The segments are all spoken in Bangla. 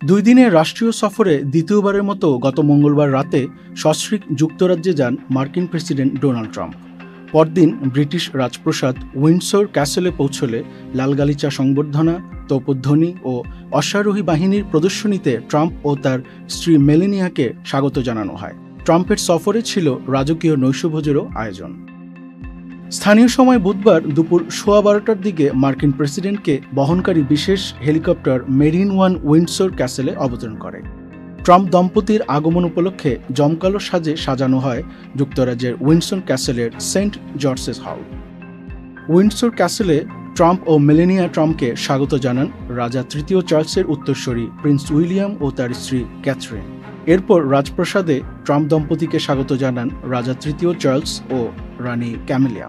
2 দিনের রাষ্ট্রীয় সফরে দ্বিতীয়বারের মতো গত মঙ্গলবার রাতে সস্ত্রীক যুক্তরাজ্যে যান মার্কিন প্রেসিডেন্ট ডোনাল্ড ট্রাম্প। পরদিন ব্রিটিশ রাজপ্রাসাদ উইন্ডসর ক্যাসেলে পৌঁছলে লালগালিচা সংবর্ধনা, তোপধ্বনি ও অশ্বারোহী বাহিনীর প্রদর্শনীতে ট্রাম্প ও তার স্ত্রী মেলানিয়াকে স্বাগত জানানো হয়। ট্রাম্পের সফরে ছিল রাজকীয় নৈশভোজেরও আয়োজন। স্থানীয় সময় বুধবার দুপুর 12:15টার দিকে মার্কিন প্রেসিডেন্টকে বহনকারী বিশেষ হেলিকপ্টার মেরিন ওয়ান উইন্ডসর ক্যাসেলে অবতরণ করে। ট্রাম্প দম্পতির আগমন উপলক্ষে জমকালো সাজে সাজানো হয় যুক্তরাজ্যের উইন্ডসর ক্যাসেলের সেন্ট জর্জেস হল। উইন্ডসর ক্যাসেলে ট্রাম্প ও মেলানিয়া ট্রাম্পকে স্বাগত জানান রাজা তৃতীয় চার্লসের উত্তরসূরি প্রিন্স উইলিয়াম ও তার স্ত্রী ক্যাথরিন। এরপর রাজপ্রাসাদে ট্রাম্প দম্পতিকে স্বাগত জানান রাজা তৃতীয় চার্লস ও রানী ক্যামিলিয়া।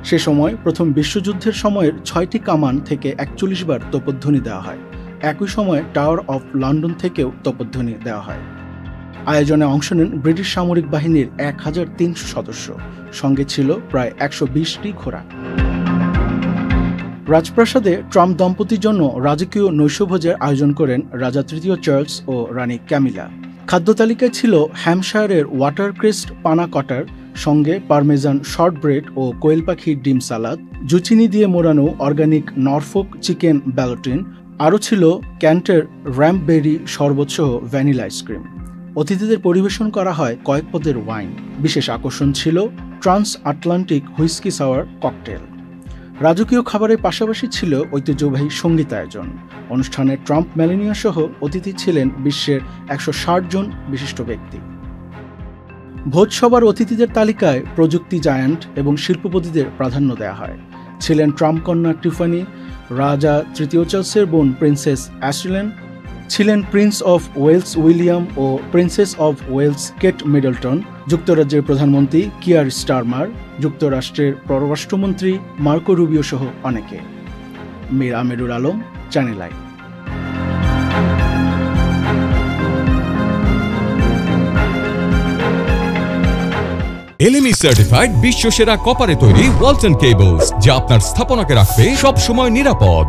সে সময় প্রথম বিশ্বযুদ্ধের সময়ের 6টি কামান থেকে 41 বার তোপধ্বনি দেওয়া হয়। একই সময়ে টাওয়ার অফ লন্ডন থেকেও তোপধ্বনি দেওয়া হয়। আয়োজনে অংশ নেন ব্রিটিশ সামরিক বাহিনীর 1300 সদস্য, সঙ্গে ছিল প্রায় 120টি ঘোড়া। রাজপ্রাসাদে ট্রাম্প দম্পতির জন্য রাজকীয় নৈশভোজের আয়োজন করেন রাজা তৃতীয় চার্লস ও রানী ক্যামিলা। খাদ্য তালিকায় ছিল হ্যাম্পশায়ারের ওয়াটারক্রেস্ট পানা কটার, সঙ্গে পারমেজান শর্ট ব্রেড ও কোয়েল পাখির ডিম সালাদ, জুচিনি দিয়ে মোড়ানো অর্গানিক নরফোক চিকেন ব্যালোটিন, আরও ছিল ক্যান্টের র্যাম্পবেরি শরবতসহ ভ্যানিলা আইসক্রিম। অতিথিদের পরিবেশন করা হয় কয়েক পদের ওয়াইন। বিশেষ আকর্ষণ ছিল transatlantic whisky sour cocktail. রাজকীয় খাবারের পাশাপাশি ছিল ঐতিহ্যবাহী সঙ্গীতায়োজন। অনুষ্ঠানে ট্রাম্প, মেলানিয়া সহ অতিথি ছিলেন বিশ্বের 160 জন বিশিষ্ট ব্যক্তি। ভোজসভার অতিথিদের তালিকায় প্রযুক্তি জায়ান্ট এবং শিল্পপতিদের প্রাধান্য দেওয়া হয়। ছিলেন ট্রাম্প কন্যা টিফানি, রাজা তৃতীয় চার্লসের বোন প্রিন্সেস অ্যাশলেন, ছিলেন প্রিন্স অফ ওয়েলস উইলিয়াম ও princess of Wales Kate Middleton, যুক্তরাজ্যের প্রধানমন্ত্রী কিয়ার স্টারমার, যুক্তরাষ্ট্রের পররাষ্ট্রমন্ত্রী মার্কো রুবিও সহ অনেকে। Mir Amirul Alam, channel I. LME certified বিশ্বসেরা কপারে তৈরি ওয়ালটন কেবলস, যা আপনার স্থাপনাকে রাখবে সব সময় নিরাপদ।